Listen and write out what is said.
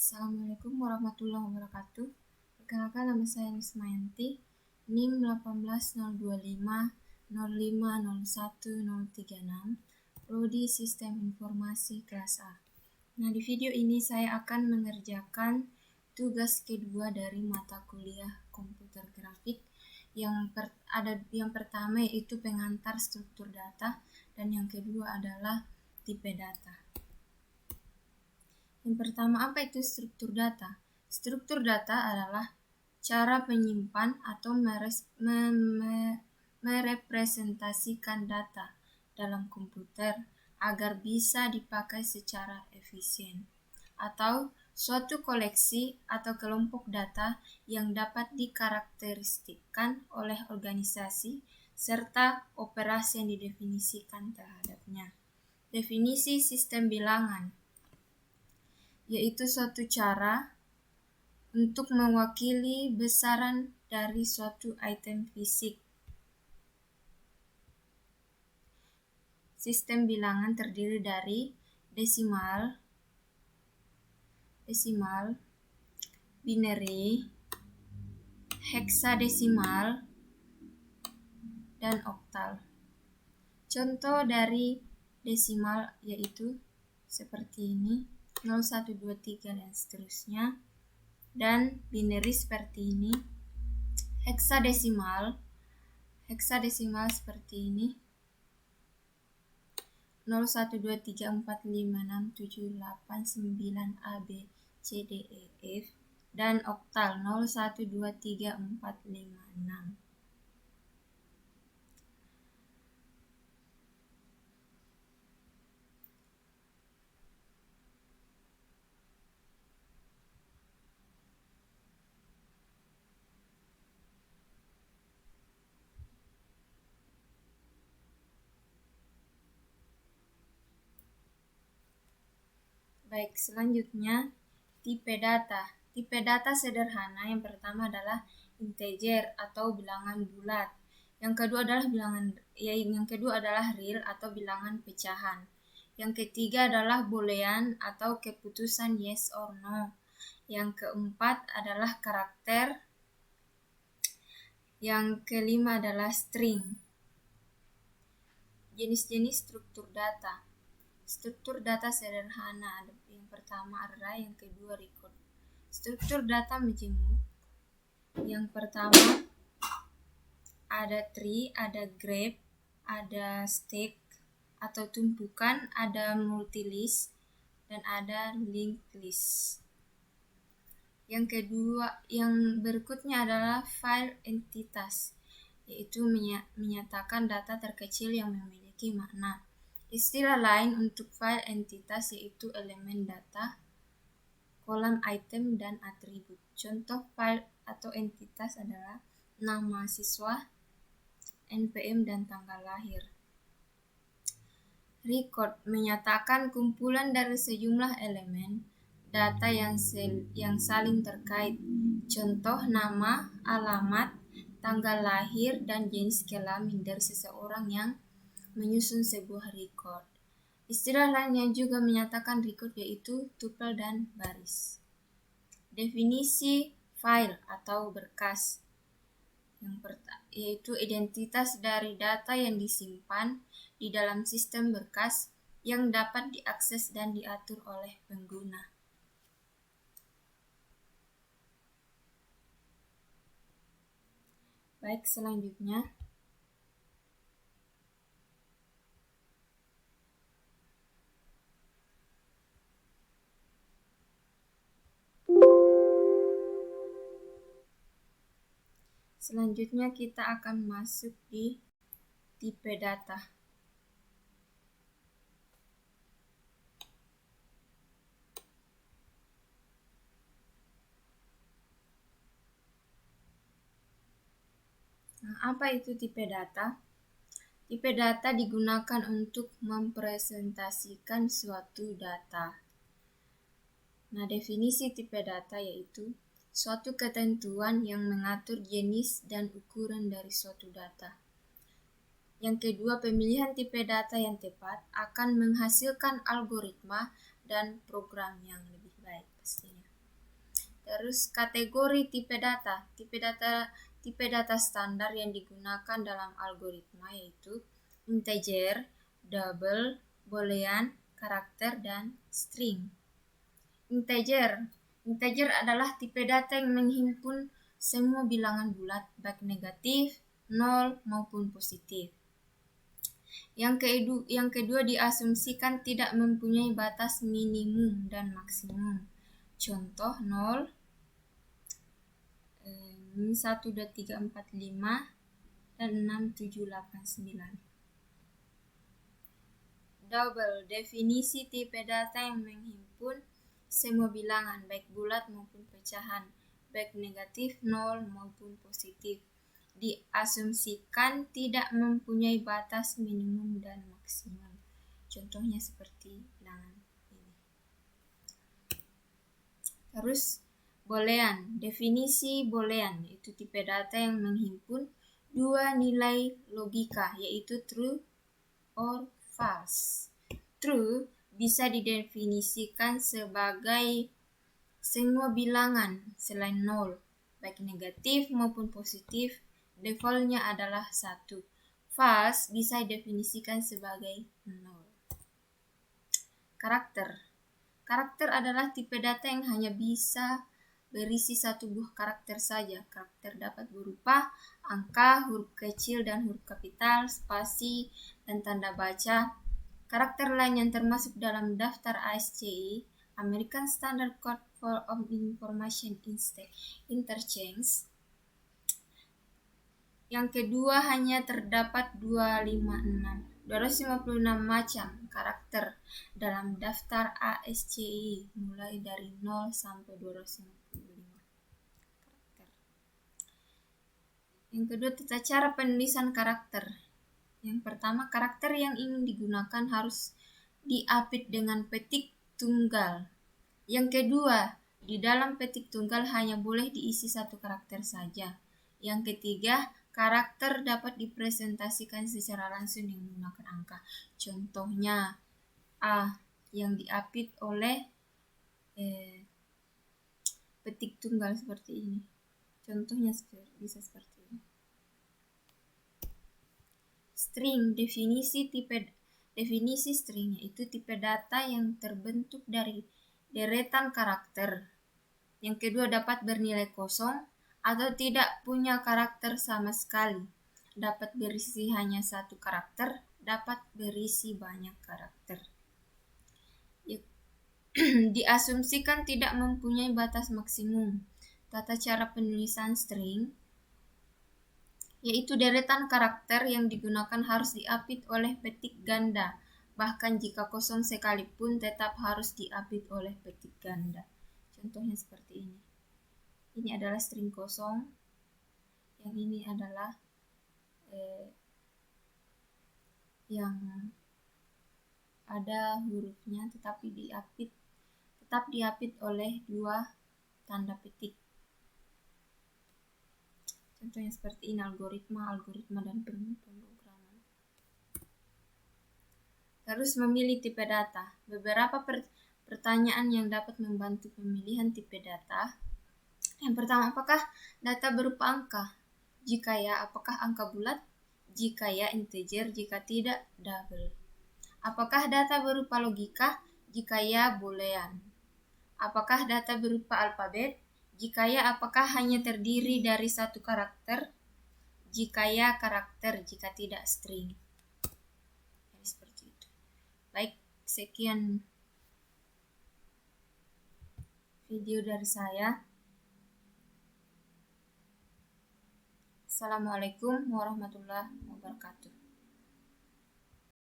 Assalamualaikum warahmatullahi wabarakatuh. Perkenalkan, nama saya Nismayanti, NIM 18025050136, Prodi Sistem Informasi kelas A. Nah, di video ini saya akan mengerjakan tugas kedua dari mata kuliah komputer grafik yang pertama yaitu pengantar struktur data dan yang kedua adalah tipe data. Yang pertama, apa itu struktur data? Struktur data adalah cara menyimpan atau merepresentasikan data dalam komputer agar bisa dipakai secara efisien, atau suatu koleksi atau kelompok data yang dapat dikarakteristikkan oleh organisasi serta operasi yang didefinisikan terhadapnya. Definisi sistem bilangan yaitu suatu cara untuk mewakili besaran dari suatu item fisik. Sistem bilangan terdiri dari desimal, binary, heksadesimal, dan oktal. Contoh dari desimal yaitu seperti ini, 0, 1, 2, 3 dan seterusnya. Dan binary seperti ini. Heksadesimal seperti ini, 0, 1, 2, 3, 4, 5, 6, 7, 8, 9, A, B, C, D, E, F. Dan oktal 0, 1, 2, 3, 4, 5, 6. Baik, selanjutnya tipe data. Tipe data sederhana yang pertama adalah integer atau bilangan bulat. Yang kedua adalah real atau bilangan pecahan. Yang ketiga adalah boolean atau keputusan yes or no. Yang keempat adalah karakter. Yang kelima adalah string. Jenis-jenis struktur data. Struktur data sederhana, yang pertama array, yang kedua record. Struktur data majemuk, yang pertama ada tree, ada graph, ada stack atau tumpukan, ada multilist, dan ada linked list. Yang berikutnya adalah file entitas, yaitu menyatakan data terkecil yang memiliki makna. Istilah lain untuk file entitas yaitu elemen data, kolom item, dan atribut. Contoh file atau entitas adalah nama siswa, NPM, dan tanggal lahir. Record menyatakan kumpulan dari sejumlah elemen data yang saling terkait. Contoh nama, alamat, tanggal lahir, dan jenis kelamin dari seseorang yang menyusun sebuah record. Istilah lain yang juga menyatakan record yaitu tuple dan baris. Definisi file atau berkas yaitu identitas dari data yang disimpan di dalam sistem berkas yang dapat diakses dan diatur oleh pengguna. Baik, selanjutnya kita akan masuk di tipe data. Nah, apa itu tipe data? Tipe data digunakan untuk mempresentasikan suatu data. Nah, definisi tipe data yaitu suatu ketentuan yang mengatur jenis dan ukuran dari suatu data. Yang kedua, pemilihan tipe data yang tepat akan menghasilkan algoritma dan program yang lebih baik pastinya. Terus kategori tipe data. Tipe data standar yang digunakan dalam algoritma yaitu integer, double, boolean, karakter, dan string. Integer adalah tipe data yang menghimpun semua bilangan bulat, baik negatif, nol, maupun positif. Yang kedua diasumsikan tidak mempunyai batas minimum dan maksimum. Contoh 0, 1, 2, 3, 4, 5, dan 6, 7, 8, 9. Double, definisi tipe data yang menghimpun semua bilangan, baik bulat maupun pecahan, baik negatif, nol, maupun positif. Diasumsikan tidak mempunyai batas minimum dan maksimum. Contohnya seperti bilangan ini. Terus boolean, definisi boolean itu tipe data yang menghimpun dua nilai logika yaitu true or false. True bisa didefinisikan sebagai semua bilangan selain nol, baik negatif maupun positif, defaultnya adalah 1. False bisa didefinisikan sebagai 0. Karakter adalah tipe data yang hanya bisa berisi satu buah karakter saja. Karakter dapat berupa angka, huruf kecil dan huruf kapital, spasi, dan tanda baca. Karakter lain yang termasuk dalam daftar ASCII, American Standard Code for Information Interchange. Yang kedua hanya terdapat 256 macam karakter dalam daftar ASCII mulai dari 0 sampai 255 karakter. Yang kedua tata cara penulisan karakter. Yang pertama, karakter yang ingin digunakan harus diapit dengan petik tunggal. Yang kedua, di dalam petik tunggal hanya boleh diisi satu karakter saja. Yang ketiga, karakter dapat dipresentasikan secara langsung dengan menggunakan angka. Contohnya, A yang diapit oleh petik tunggal seperti ini. Contohnya bisa seperti ini. String, definisi string yaitu tipe data yang terbentuk dari deretan karakter. Yang kedua dapat bernilai kosong atau tidak punya karakter sama sekali. Dapat berisi hanya satu karakter, dapat berisi banyak karakter. Diasumsikan tidak mempunyai batas maksimum. Tata cara penulisan string yaitu deretan karakter yang digunakan harus diapit oleh petik ganda. Bahkan jika kosong sekalipun tetap harus diapit oleh petik ganda. Contohnya seperti ini. Ini adalah string kosong. Yang ini adalah yang ada hurufnya tetapi tetap diapit oleh dua tanda petik. Contohnya seperti ini, algoritma dan pemrograman. Terus memilih tipe data. Beberapa pertanyaan yang dapat membantu pemilihan tipe data. Yang pertama, apakah data berupa angka? Jika ya, apakah angka bulat? Jika ya, integer. Jika tidak, double. Apakah data berupa logika? Jika ya, boolean. Apakah data berupa alfabet? Jika ya, apakah hanya terdiri dari satu karakter? Jika ya, karakter. Jika tidak, string. Jadi seperti itu. Baik, sekian video dari saya. Assalamualaikum warahmatullahi wabarakatuh.